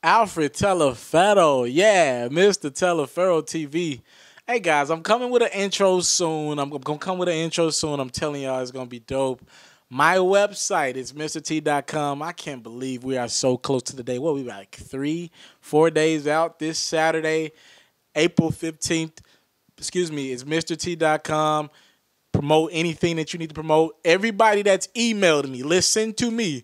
Alfred Teleferro, yeah, Mr. Teleferro TV. Hey guys, I'm coming with an intro soon. I'm gonna come with an intro soon. I'm telling y'all, it's gonna be dope. My website is MrT.com. I can't believe we are so close to the day. What we like 3-4 days out this Saturday, April 15th. Excuse me, it's MrT.com. Promote anything that you need to promote. Everybody that's emailed me, listen to me.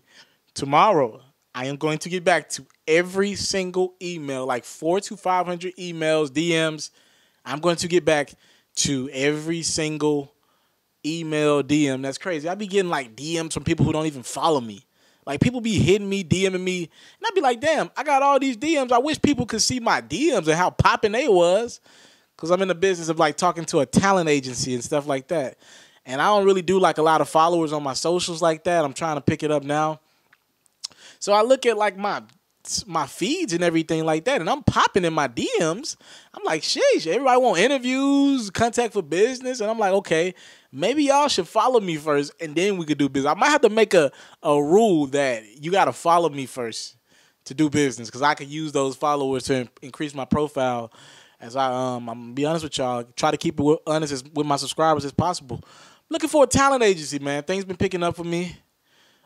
Tomorrow, I am going to get back to every single email, like 400 to 500 emails, DMs. I'm going to get back to every single email, DM. That's crazy. I be getting like DMs from people who don't even follow me. Like people be hitting me, DMing me, and I be like, damn, I got all these DMs. I wish people could see my DMs and how popping they was. Because I'm in the business of like talking to a talent agency and stuff like that. And I don't really do like a lot of followers on my socials like that. I'm trying to pick it up now. So I look at like my feeds and everything like that, and I'm popping in my DMs. I'm like, sheesh, everybody want interviews, contact for business, and I'm like, okay, maybe y'all should follow me first, and then we could do business. I might have to make a rule that you got to follow me first to do business, because I could use those followers to increase my profile. As I'm gonna be honest with y'all, try to keep it honest with my subscribers as possible. Looking for a talent agency, man. Things been picking up for me.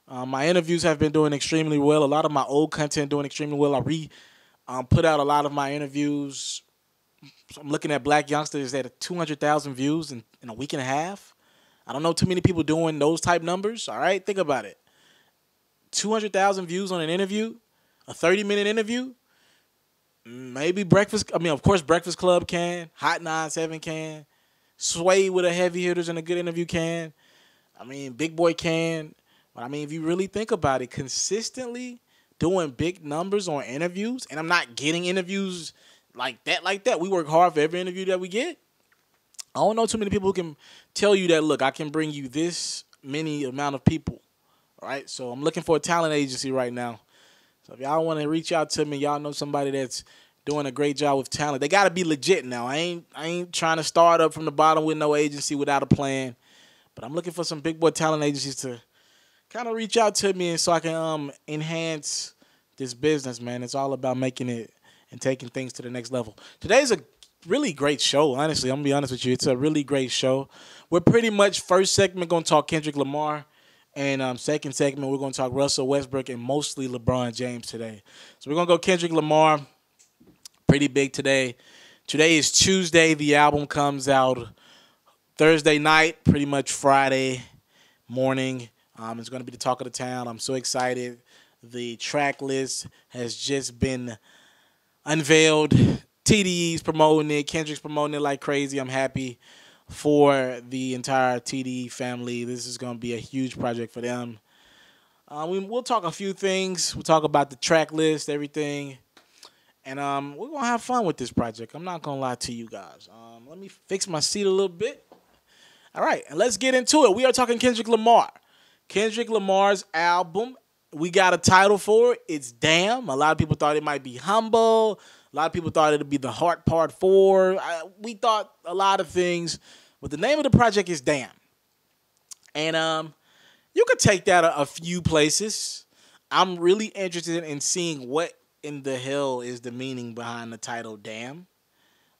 My interviews have been doing extremely well. A lot of my old content doing extremely well. I put out a lot of my interviews. So I'm looking at Black Youngsters at 200,000 views in a week and a half. I don't know too many people doing those type numbers. All right, think about it. 200,000 views on an interview, a 30-minute interview. Maybe Breakfast. I mean, of course, Breakfast Club can. Hot 97 can. Sway with a heavy hitters and a good interview can. I mean, Big Boy can. But I mean, if you really think about it, consistently doing big numbers on interviews, and I'm not getting interviews like that. We work hard for every interview that we get. I don't know too many people who can tell you that, look, I can bring you this many amount of people. All right, so I'm looking for a talent agency right now. So if y'all want to reach out to me, y'all know somebody that's doing a great job with talent. They got to be legit now. I ain't trying to start up from the bottom with no agency without a plan. But I'm looking for some big boy talent agencies to kind of reach out to me and so I can enhance this business, man. It's all about making it and taking things to the next level. Today's a really great show, honestly. I'm going to be honest with you. It's a really great show. We're pretty much first segment going to talk Kendrick Lamar. And second segment, we're going to talk Russell Westbrook and mostly LeBron James today. So we're going to go Kendrick Lamar. Pretty big today. Today is Tuesday. The album comes out Thursday night, pretty much Friday morning. It's going to be the talk of the town. I'm so excited. The track list has just been unveiled. TDE's promoting it. Kendrick's promoting it like crazy. I'm happy for the entire TDE family. This is going to be a huge project for them. We'll talk a few things. We'll talk about the track list, everything. And we're going to have fun with this project. I'm not going to lie to you guys. Let me fix my seat a little bit. All right, and let's get into it. We are talking Kendrick Lamar. Kendrick Lamar's album, we got a title for it. It's Damn. A lot of people thought it might be Humble. A lot of people thought it would be The Heart Part 4. We thought a lot of things. But the name of the project is Damn. And you could take that a few places. I'm really interested in seeing what in the hell is the meaning behind the title Damn.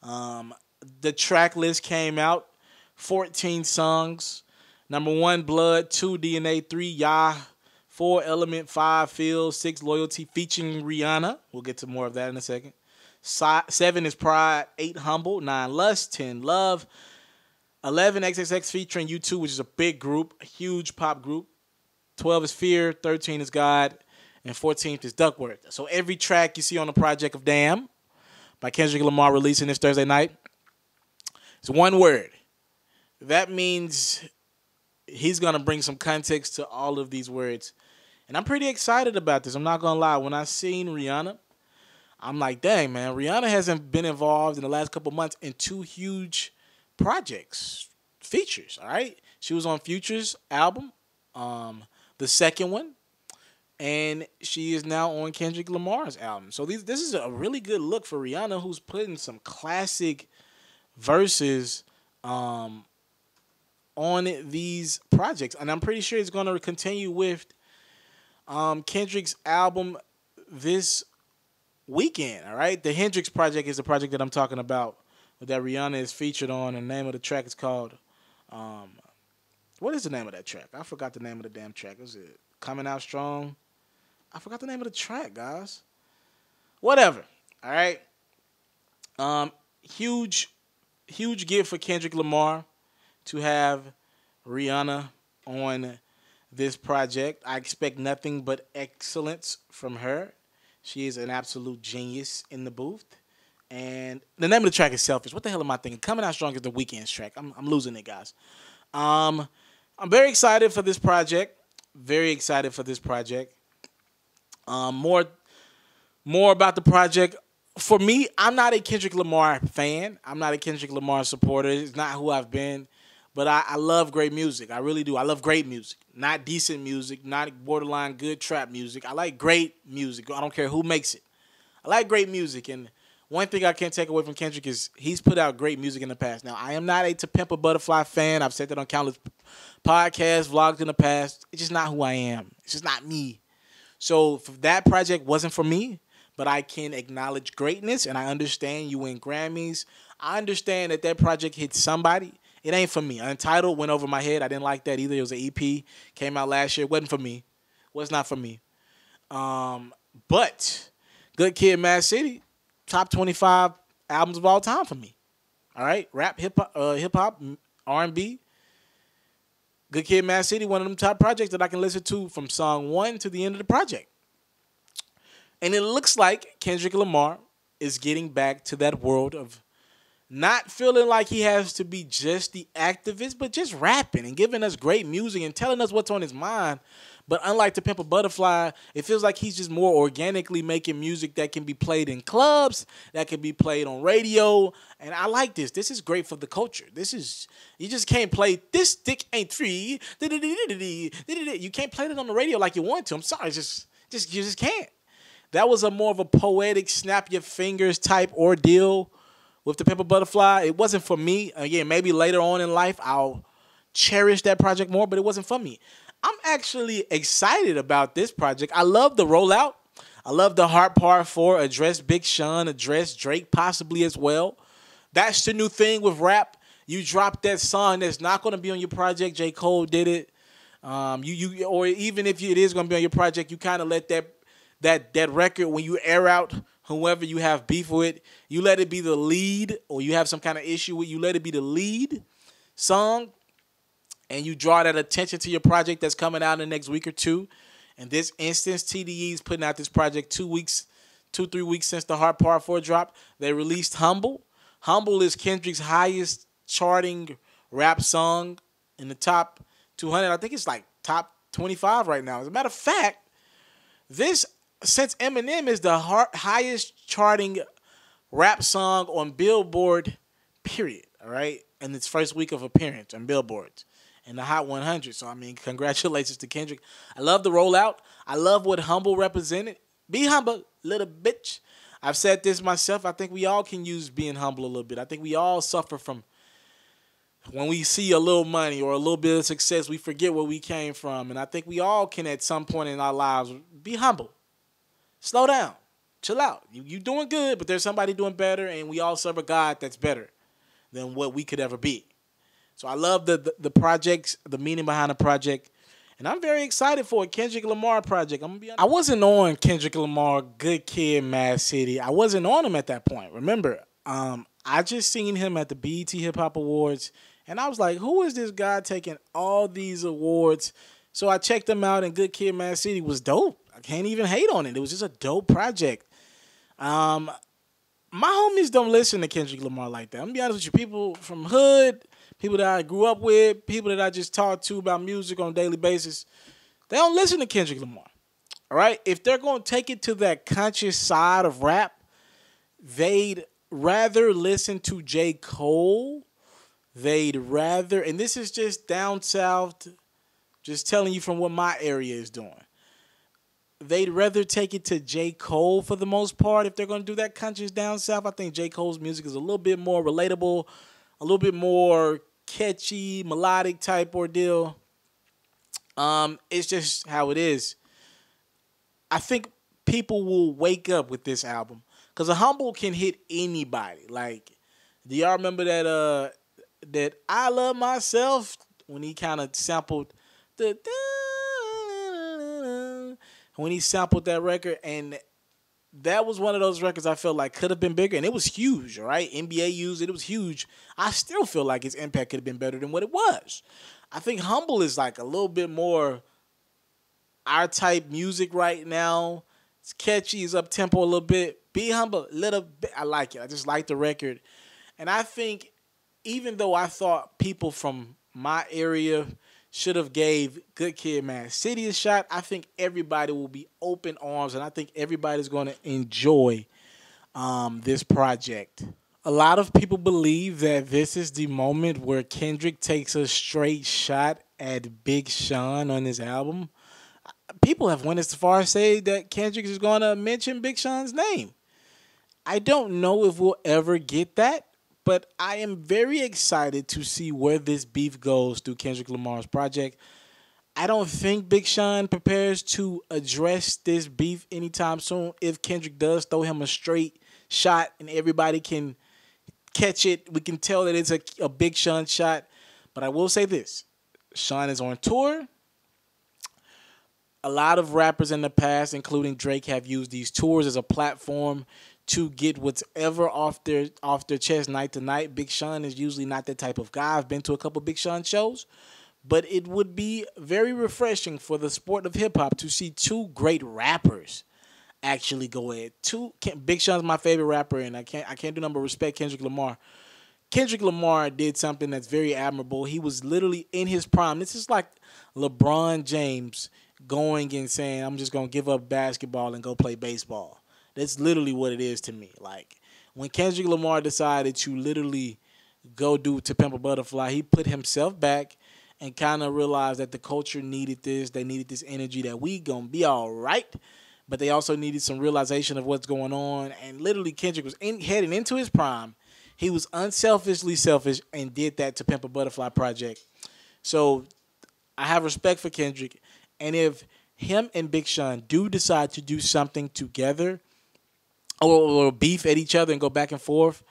The track list came out. 14 songs. Number 1, Blood. 2, DNA. 3, Yah. 4, Element. 5, Feel. 6, Loyalty, featuring Rihanna. We'll get to more of that in a second. 7 is Pride. 8, Humble. 9, Lust. 10, Love. 11, XXX featuring U2, which is a big group, a huge pop group. 12 is Fear. 13 is God. And 14th is Duckworth. So every track you see on the project of Damn by Kendrick Lamar releasing this Thursday night is one word. That means he's going to bring some context to all of these words. And I'm pretty excited about this. I'm not going to lie. When I seen Rihanna, I'm like, dang, man, Rihanna hasn't been involved in the last couple months in 2 huge projects, features, all right? She was on Future's album, the second one, and she is now on Kendrick Lamar's album. So this is a really good look for Rihanna, who's putting some classic verses on these projects. And I'm pretty sure it's going to continue with Kendrick's album this Weekend. All right, the Hendrix project is the project that I'm talking about that Rihanna is featured on. And the name of the track is called. What is the name of that track? I forgot the name of the damn track. Was it Coming Out Strong? I forgot the name of the track, guys. Whatever. All right. Huge gift for Kendrick Lamar to have Rihanna on this project. I expect nothing but excellence from her. She is an absolute genius in the booth. And the name of the track is Selfish. What the hell am I thinking? Coming Out Strong is the Weeknd's track. I'm losing it, guys. I'm very excited for this project. Very excited for this project. More about the project. For me, I'm not a Kendrick Lamar fan. I'm not a Kendrick Lamar supporter. It's not who I've been. But I love great music. I really do. I love great music. Not decent music. Not borderline good trap music. I like great music. I don't care who makes it. I like great music. And one thing I can't take away from Kendrick is he's put out great music in the past. Now, I am not a To Pimp a Butterfly fan. I've said that on countless podcasts, vlogs in the past. It's just not who I am. It's just not me. So that project wasn't for me, but I can acknowledge greatness, and I understand you win Grammys. I understand that project hit somebody. It ain't for me. Untitled went over my head. I didn't like that either. It was an EP. Came out last year. It wasn't for me. Was not for me. But Good Kid, Mad City, top 25 albums of all time for me. All right? Rap, hip-hop, R&B. Good Kid, Mad City, one of them top projects that I can listen to from song 1 to the end of the project. And it looks like Kendrick Lamar is getting back to that world of not feeling like he has to be just the activist, but just rapping and giving us great music and telling us what's on his mind. But unlike To Pimp a Butterfly, it feels like he's just more organically making music that can be played in clubs, that can be played on radio. And I like this. This is great for the culture. You just can't play This Dick Ain't Free. You can't play it on the radio like you want to. I'm sorry. You just can't. That was more of a poetic, snap your fingers type ordeal with To Pimp a Butterfly. It wasn't for me. Again, maybe later on in life I'll cherish that project more, but it wasn't for me. I'm actually excited about this project. I love the rollout. I love the Heart Part 4, address Big Sean, address Drake possibly as well. That's the new thing with rap. You drop that song that's not going to be on your project. J. Cole did it. Or even if it is going to be on your project, you kind of let that record, when you air out whoever you have beef with, you let it be the lead, or you have some kind of issue with, you let it be the lead song, and you draw that attention to your project that's coming out in the next week or two. In this instance, TDE's putting out this project 3 weeks since the Heart Part 4 dropped. They released Humble. Humble is Kendrick's highest charting rap song in the top 200. I think it's like top 25 right now. As a matter of fact, since Eminem is the highest charting rap song on Billboard, period, all right, in its first week of appearance on Billboard in the Hot 100. So, I mean, congratulations to Kendrick. I love the rollout. I love what Humble represented. Be humble, little bitch. I've said this myself. I think we all can use being humble a little bit. I think we all suffer from when we see a little money or a little bit of success, we forget where we came from. And I think we all can at some point in our lives be humble. Slow down. Chill out. You doing good, but there's somebody doing better, and we all serve a God that's better than what we could ever be. So I love the projects, the meaning behind the project, and I'm very excited for a Kendrick Lamar project. I'm gonna be honest. I wasn't on Kendrick Lamar, Good Kid, Mad City. I wasn't on him at that point. Remember, I just seen him at the BET Hip Hop Awards, and I was like, who is this guy taking all these awards? So I checked him out, and Good Kid, Mad City was dope. I can't even hate on it. It was just a dope project. My homies don't listen to Kendrick Lamar like that. I'm gonna be honest with you. People from hood, people that I grew up with, people that I just talk to about music on a daily basis, they don't listen to Kendrick Lamar. All right? If they're going to take it to that conscious side of rap, they'd rather listen to J. Cole. They'd rather, and this is just down south, just telling you from what my area is doing. They'd rather take it to J. Cole for the most part. If they're going to do that conscious down south, I think J. Cole's music is a little bit more relatable, a little bit more catchy, melodic type ordeal. It's just how it is. I think people will wake up with this album. Because a Humble can hit anybody. Like, do y'all remember that I Love Myself when he kind of sampled the when he sampled that record, and that was one of those records I felt like could have been bigger, and it was huge, right? NBA used it, it was huge. I still feel like its impact could have been better than what it was. I think Humble is like a little bit more our type music right now. It's catchy, it's up tempo a little bit. Be Humble, a little bit. I like it. I just like the record. And I think even though I thought people from my area should have gave Good Kid, Mad City a shot, I think everybody will be open arms, and I think everybody's going to enjoy this project. A lot of people believe that this is the moment where Kendrick takes a straight shot at Big Sean on his album. People have went as far as say that Kendrick is going to mention Big Sean's name. I don't know if we'll ever get that, but I am very excited to see where this beef goes through Kendrick Lamar's project. I don't think Big Sean prepares to address this beef anytime soon. If Kendrick does throw him a straight shot and everybody can catch it, we can tell that it's a Big Sean shot. But I will say this. Sean is on tour. A lot of rappers in the past, including Drake, have used these tours as a platform to get whatever off their chest night to night. Big Sean is usually not that type of guy. I've been to a couple Big Sean shows, but it would be very refreshing for the sport of hip hop to see two great rappers actually go at Big Sean's my favorite rapper, and I can't do nothing but respect Kendrick Lamar. Kendrick Lamar did something that's very admirable. He was literally in his prime. This is like LeBron James going and saying, I'm just going to give up basketball and go play baseball. That's literally what it is to me. Like, when Kendrick Lamar decided to literally go do To Pimp a Butterfly, he put himself back and kind of realized that the culture needed this. They needed this energy that we going to be all right. But they also needed some realization of what's going on. And literally, Kendrick was heading into his prime. He was unselfishly selfish and did that To Pimp a Butterfly project. So I have respect for Kendrick. And if him and Big Sean do decide to do something together or beef at each other and go back and forth,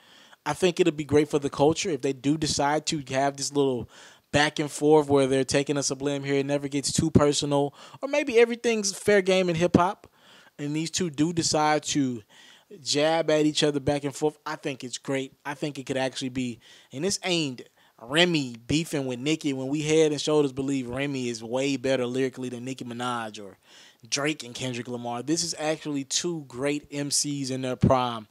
I think it'll be great for the culture. If they do decide to have this little back and forth where they're taking a sublime here, it never gets too personal, or maybe everything's fair game in hip-hop, and these two do decide to jab at each other back and forth, I think it's great. I think it could actually be, and this ain't Remy beefing with Nicki when we head and shoulders believe Remy is way better lyrically than Nicki Minaj or Drake and Kendrick Lamar. This is actually two great MCs in their prime,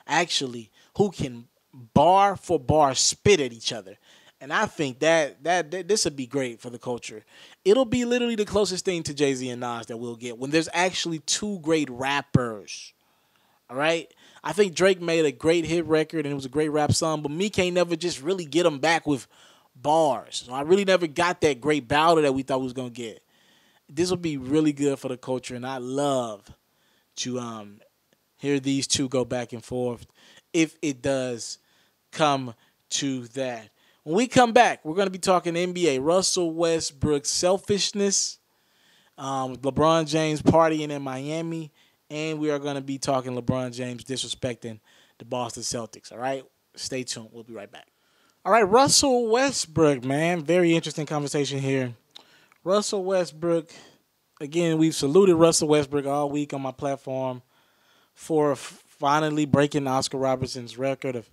actually, who can bar for bar spit at each other. And I think that this would be great for the culture. It'll be literally the closest thing to Jay-Z and Nas that we'll get when there's actually two great rappers. All right? I think Drake made a great hit record and it was a great rap song, but Meek ain't never just really get him back with bars. So I really never got that great battle that we thought we was going to get. This will be really good for the culture, and I love to hear these two go back and forth if it does come to that. When we come back, we're going to be talking NBA. Russell Westbrook's selfishness, LeBron James partying in Miami, and we are going to be talking LeBron James disrespecting the Boston Celtics. All right? Stay tuned. We'll be right back. All right, Russell Westbrook, man. Very interesting conversation here. Russell Westbrook, again, we've saluted Russell Westbrook all week on my platform for finally breaking Oscar Robertson's record of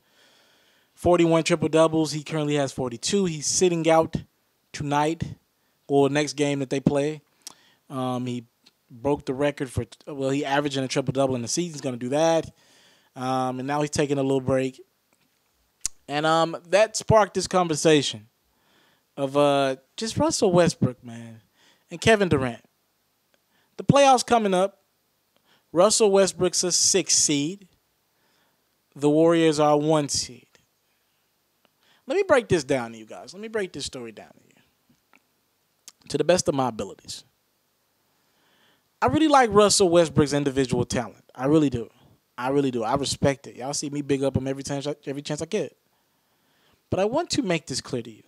41 triple-doubles. He currently has 42. He's sitting out tonight or next game that they play. He broke the record for, he averaging a triple-double in the season. He's going to do that. And now he's taking a little break. And that sparked this conversation of just Russell Westbrook, man, and Kevin Durant. The playoffs coming up. Russell Westbrook's a 6 seed. The Warriors are a 1 seed. Let me break this down to you guys. Let me break this story down to you to the best of my abilities. I really like Russell Westbrook's individual talent. I really do. I really do. I respect it. Y'all see me big up him every chance I get. But I want to make this clear to you.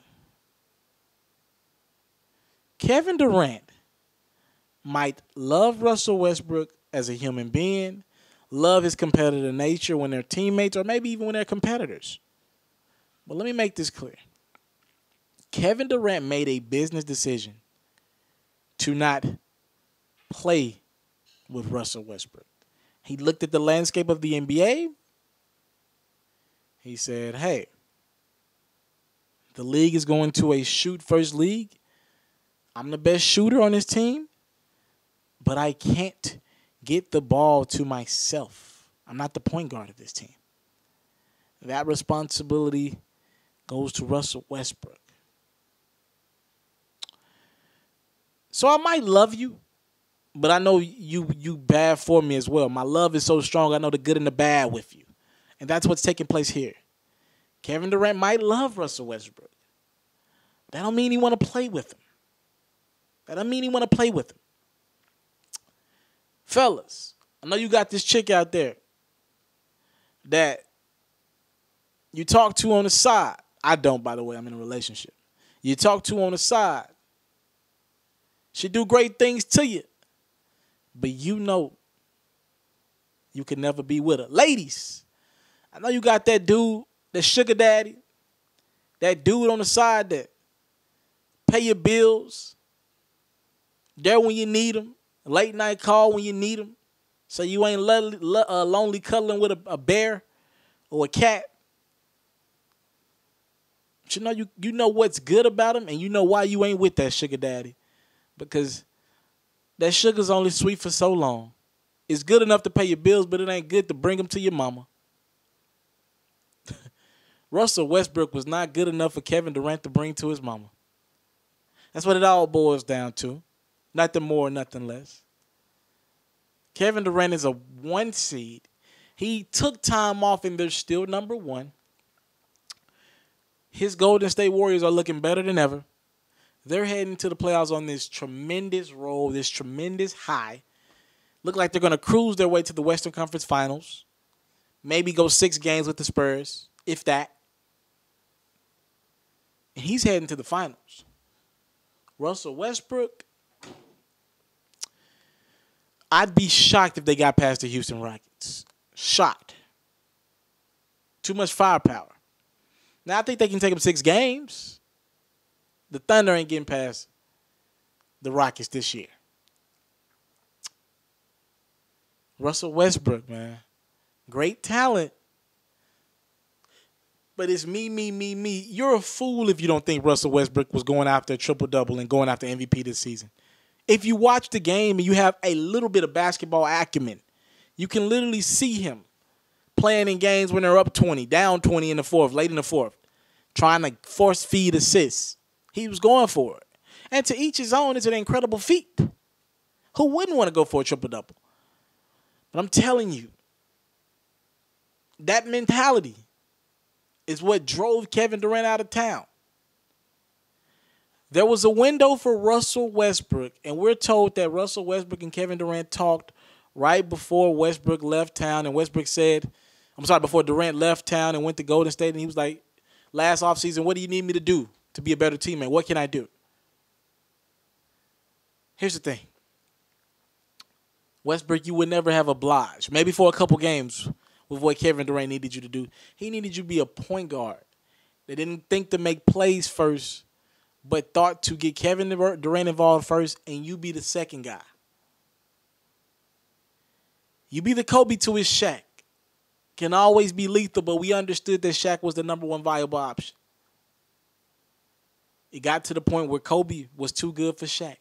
Kevin Durant might love Russell Westbrook as a human being, love his competitive nature when they're teammates or maybe even when they're competitors. But let me make this clear. Kevin Durant made a business decision to not play with Russell Westbrook. He looked at the landscape of the NBA. He said, hey, the league is going to a shoot-first league. I'm the best shooter on this team, but I can't get the ball to myself. I'm not the point guard of this team. That responsibility goes to Russell Westbrook. So I might love you, but I know you bad for me as well. My love is so strong, I know the good and the bad with you. And that's what's taking place here. Kevin Durant might love Russell Westbrook. That don't mean he want to play with him. That don't mean he want to play with him. Fellas, I know you got this chick out there that you talk to on the side. I don't, by the way. I'm in a relationship. You talk to on the side. She do great things to you. But you know you can never be with her. Ladies, I know you got that dude, that sugar daddy, that dude on the side that pay your bills, there when you need him, late night call when you need him, so you ain't lonely cuddling with a bear or a cat. But you know what's good about him, and you know why you ain't with that sugar daddy. Because that sugar's only sweet for so long. It's good enough to pay your bills, but it ain't good to bring them to your mama. Russell Westbrook was not good enough for Kevin Durant to bring to his mama. That's what it all boils down to. Nothing more, nothing less. Kevin Durant is a 1 seed. He took time off and they're still number 1. His Golden State Warriors are looking better than ever. They're heading to the playoffs on this tremendous roll, this tremendous high. Look like they're going to cruise their way to the Western Conference Finals. Maybe go 6 games with the Spurs, if that. And he's heading to the finals. Russell Westbrook, I'd be shocked if they got past the Houston Rockets. Shocked. Too much firepower. Now, I think they can take them 6 games. The Thunder ain't getting past the Rockets this year. Russell Westbrook, man. Great talent. But it's me. You're a fool if you don't think Russell Westbrook was going after a triple-double and going after MVP this season. If you watch the game and you have a little bit of basketball acumen, you can literally see him playing in games when they're up 20, down 20 in the fourth, late in the fourth, trying to force feed assists. He was going for it. And to each his own, it's an incredible feat. Who wouldn't want to go for a triple-double? But I'm telling you, that mentality is what drove Kevin Durant out of town. There was a window for Russell Westbrook, and we're told that Russell Westbrook and Kevin Durant talked right before Westbrook left town, and before Durant left town and went to Golden State, and he was like, last offseason, what do you need me to do to be a better teammate? What can I do? Here's the thing. Westbrook, you would never have obliged, maybe for a couple games, with what Kevin Durant needed you to do. He needed you to be a point guard. They didn't think to make plays first, but thought to get Kevin Durant involved first, and you be the second guy. You be the Kobe to his Shaq. Can always be lethal, but we understood that Shaq was the number 1 viable option. It got to the point where Kobe was too good for Shaq.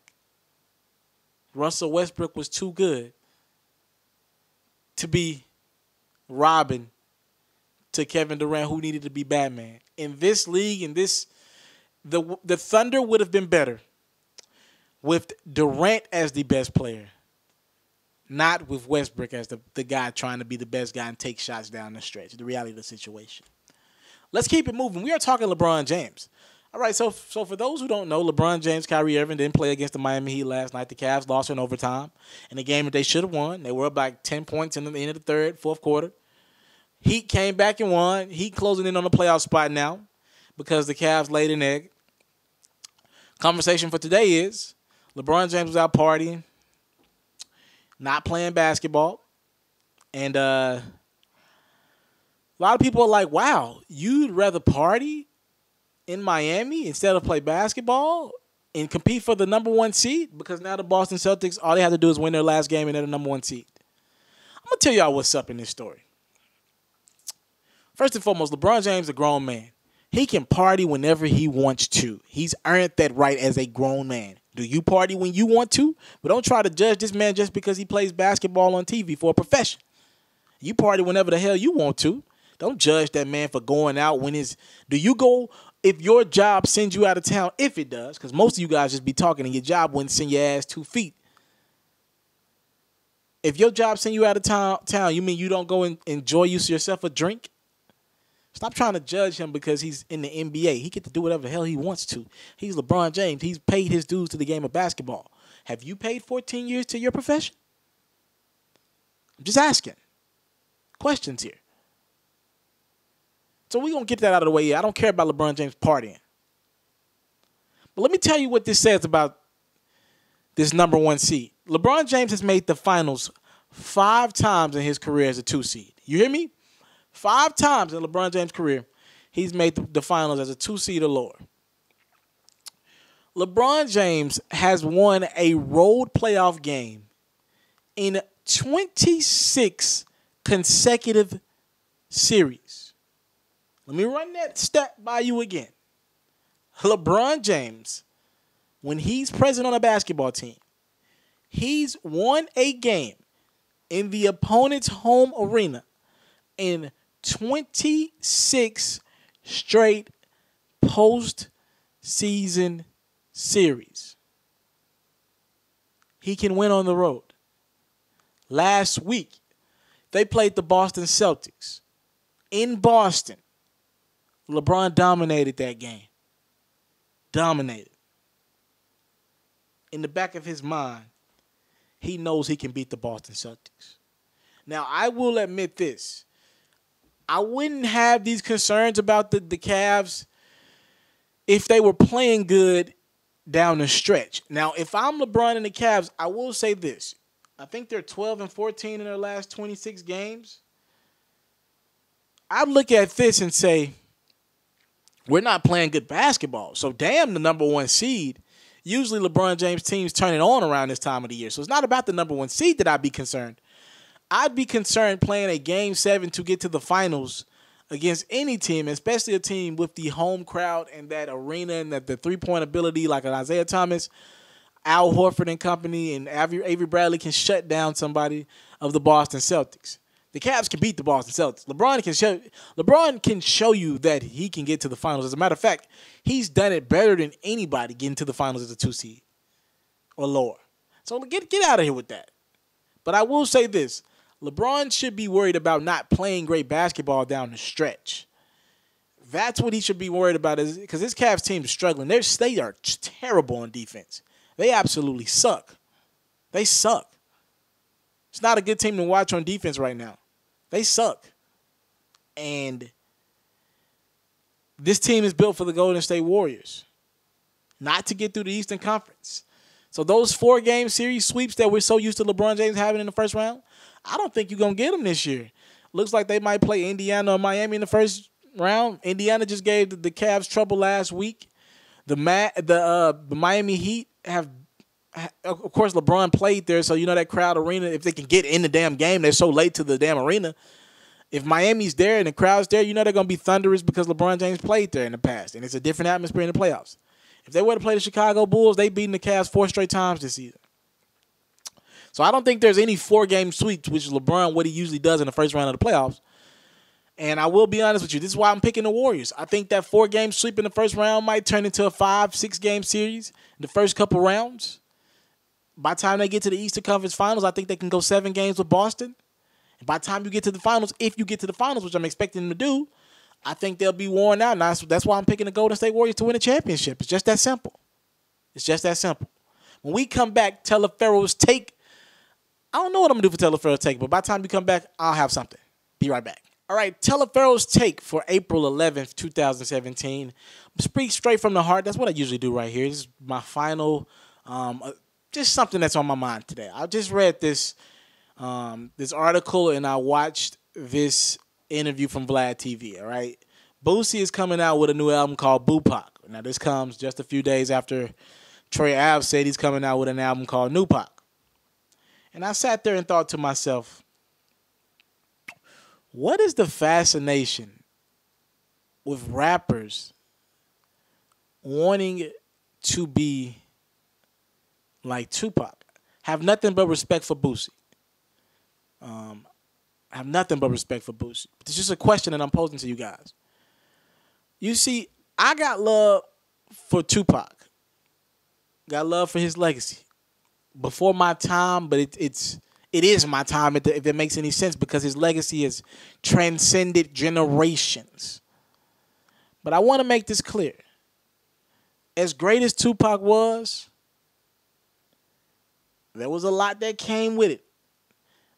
Russell Westbrook was too good to be Robin to Kevin Durant, who needed to be Batman. In this league, the Thunder would have been better with Durant as the best player, not with Westbrook as the guy trying to be the best guy and take shots down the stretch. The reality of the situation. Let's keep it moving. We are talking LeBron James. All right, so for those who don't know, LeBron James, Kyrie Irving didn't play against the Miami Heat last night. The Cavs lost in overtime in a game that they should have won. They were up like 10 points in the end of the fourth quarter. Heat came back and won. Heat closing in on the playoff spot now because the Cavs laid an egg. Conversation for today is LeBron James was out partying. not playing basketball. And a lot of people are like, wow, you'd rather party in Miami instead of play basketball and compete for the number 1 seed? Because now the Boston Celtics, all they have to do is win their last game and they're the number 1 seed. I'm going to tell y'all what's up in this story. First and foremost, LeBron James is a grown man. He can party whenever he wants to. He's earned that right as a grown man. Do you party when you want to? But don't try to judge this man just because he plays basketball on TV for a profession. You party whenever the hell you want to. Don't judge that man for going out when his... Do you go... If your job sends you out of town, if it does, because most of you guys just be talking and your job wouldn't send your ass 2 feet. If your job send you out of town, you mean you don't go and enjoy yourself a drink? Stop trying to judge him because he's in the NBA. He get to do whatever the hell he wants to. He's LeBron James. He's paid his dues to the game of basketball. Have you paid 14 years to your profession? I'm just asking. Questions here. So we're going to get that out of the way. I don't care about LeBron James partying. But let me tell you what this says about this number 1 seed. LeBron James has made the finals 5 times in his career as a 2 seed. You hear me? 5 times in LeBron James' career, he's made the finals as a 2 seed or lower. LeBron James has won a road playoff game in 26 consecutive series. Let me run that stat by you again. LeBron James, when he's present on a basketball team, he's won a game in the opponent's home arena in 26 straight postseason series. He can win on the road. Last week, they played the Boston Celtics in Boston. LeBron dominated that game. Dominated. In the back of his mind, he knows he can beat the Boston Celtics. Now, I will admit this. I wouldn't have these concerns about the Cavs if they were playing good down the stretch. Now, if I'm LeBron and the Cavs, I will say this. I think they're 12-14 in their last 26 games. I'd look at this and say, we're not playing good basketball. So, damn the number 1 seed. Usually LeBron James teams turn it on around this time of the year. So, it's not about the number 1 seed that I'd be concerned. I'd be concerned playing a Game 7 to get to the finals against any team, especially a team with the home crowd and that arena and that the three-point ability like an Isaiah Thomas, Al Horford and company, and Avery Bradley can shut down somebody of the Boston Celtics. The Cavs can beat the Boston Celtics. LeBron can show you that he can get to the finals. As a matter of fact, he's done it better than anybody getting to the finals as a 2 seed or lower. So get out of here with that. But I will say this. LeBron should be worried about not playing great basketball down the stretch. That's what he should be worried about, is because this Cavs team is struggling. They are terrible on defense. They absolutely suck. They suck. It's not a good team to watch on defense right now. They suck. And this team is built for the Golden State Warriors, not to get through the Eastern Conference. So those 4-game series sweeps that we're so used to LeBron James having in the first round, I don't think you're going to get them this year. Looks like they might play Indiana or Miami in the first round. Indiana just gave the Cavs trouble last week. The Miami Heat have, of course, LeBron played there, so you know that crowd arena, if they can get in the damn game, they're so late to the damn arena. If Miami's there and the crowd's there, you know they're going to be thunderous because LeBron James played there in the past, and it's a different atmosphere in the playoffs. If they were to play the Chicago Bulls, they've beaten the Cavs 4 straight times this season. So I don't think there's any 4-game sweeps, which is LeBron, what he usually does in the first round of the playoffs. And I will be honest with you, this is why I'm picking the Warriors. I think that 4-game sweep in the first round might turn into a 5-6-game series in the first couple rounds. By the time they get to the Eastern Conference Finals, I think they can go 7 games with Boston. And by the time you get to the finals, if you get to the finals, which I'm expecting them to do, I think they'll be worn out. Now, that's why I'm picking the Golden State Warriors to win a championship. It's just that simple. It's just that simple. When we come back, Telefero's take. I don't know what I'm going to do for Telefero's take, but by the time we come back, I'll have something. Be right back. All right, Telefero's take for April 11th, 2017. Speak straight from the heart. That's what I usually do right here. This is my final just something that's on my mind today. I just read this this article and I watched this interview from Vlad TV. All right, Boosie is coming out with a new album called Tupac. Now this comes just a few days after Trey Ave said he's coming out with an album called Tupac. And I sat there and thought to myself, what is the fascination with rappers wanting to be like Tupac? Have nothing but respect for Boosie. Have nothing but respect for Boosie. It's just a question that I'm posing to you guys. You see, I got love for Tupac. Got love for his legacy. Before my time, but it is my time if it makes any sense, because his legacy has transcended generations. But I want to make this clear. As great as Tupac was, there was a lot that came with it.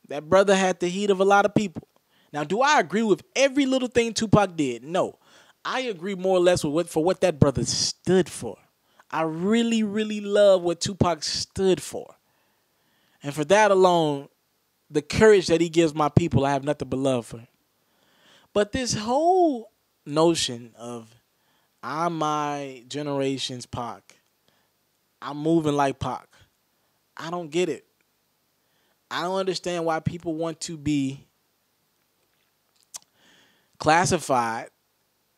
That brother had the heat of a lot of people. Now, do I agree with every little thing Tupac did? No. I agree more or less with what that brother stood for. I really, really love what Tupac stood for. And for that alone, the courage that he gives my people, I have nothing but love for him. But this whole notion of I'm my generation's Pac, I'm moving like Pac, I don't get it. I don't understand why people want to be classified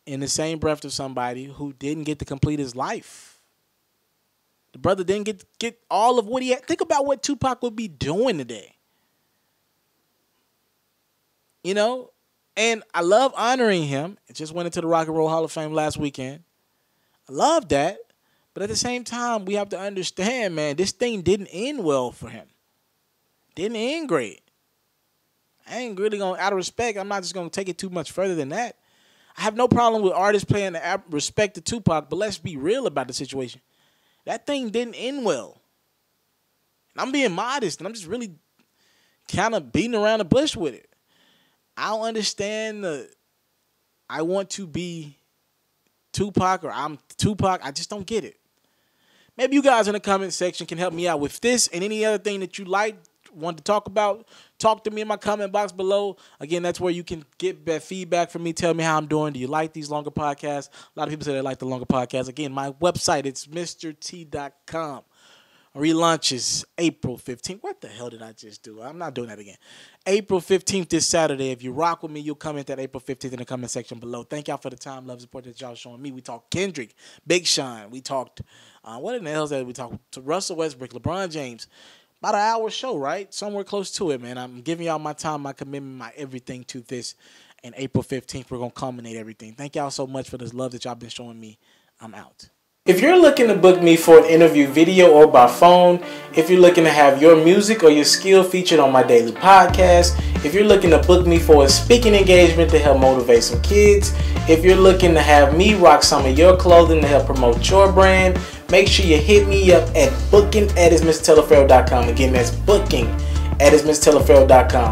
in the same breath of somebody who didn't get to complete his life. The brother didn't get all of what he had. Think about what Tupac would be doing today. You know? And I love honoring him. It just went into the Rock and Roll Hall of Fame last weekend. I love that. But at the same time, we have to understand, man, this thing didn't end well for him. Didn't end great. I ain't really going to, out of respect, I'm not just going to take it too much further than that. I have no problem with artists paying respect to Tupac, but let's be real about the situation. That thing didn't end well. And I'm being modest, and I'm just really kind of beating around the bush with it. I don't understand I want to be Tupac or I'm Tupac. I just don't get it. Maybe you guys in the comment section can help me out with this and any other thing that you like, want to talk about. Talk to me in my comment box below. Again, that's where you can get that feedback from me. Tell me how I'm doing. Do you like these longer podcasts? A lot of people say they like the longer podcasts. Again, my website, it's MrT.com. Relaunches April 15th. What the hell did I just do? I'm not doing that again. April 15th this Saturday. If you rock with me, you'll comment that April 15th in the comment section below. Thank y'all for the time, love, support that y'all showing me. We talked Kendrick, Big Sean. We talked, what in the hell is that? We talked to Russell Westbrook, LeBron James. About an hour show, right? Somewhere close to it, man. I'm giving y'all my time, my commitment, my everything to this. And April 15th, we're going to culminate everything. Thank y'all so much for this love that y'all been showing me. I'm out. If you're looking to book me for an interview video or by phone, if you're looking to have your music or your skill featured on my daily podcast, if you're looking to book me for a speaking engagement to help motivate some kids, if you're looking to have me rock some of your clothing to help promote your brand, make sure you hit me up at booking@mrteleferro.com. Again, that's booking@mrteleferro.com.